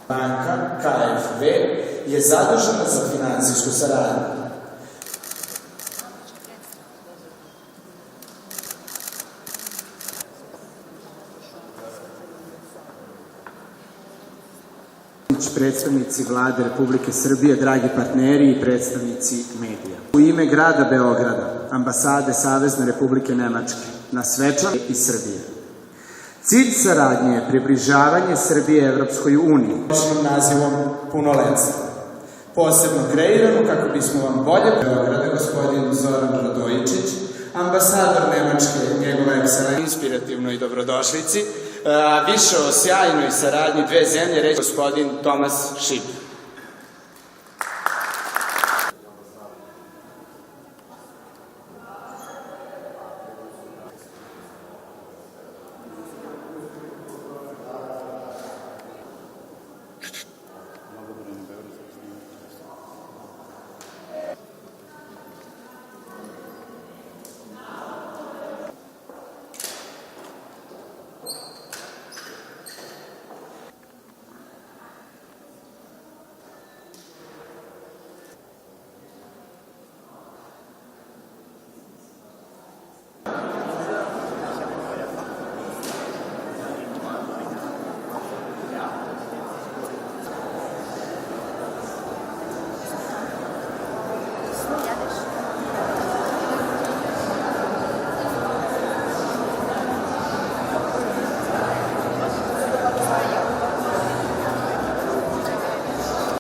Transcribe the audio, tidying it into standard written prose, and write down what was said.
Banka KfW je zadužena za finansijsku saradnju. Predstavnici Vlade Republike Srbije, dragi partneri i predstavnici medija. U ime grada Beograda, ambasade Savezne Republike Nemačke, na svečan i Srbije. Cilj saradnje je približavanje Srbije Evropskoj uniji. Počnim nazivom punoletstva. Posebno kreirano kako bismo vam bolje Beograda, gospodin Zoran Radojičić, ambasador Nemačke, njegova ekscelencija, inspirativno i dobrodošlici. Više o sjajnoj saradnji dve zemlje reći gospodin Tomas Šip.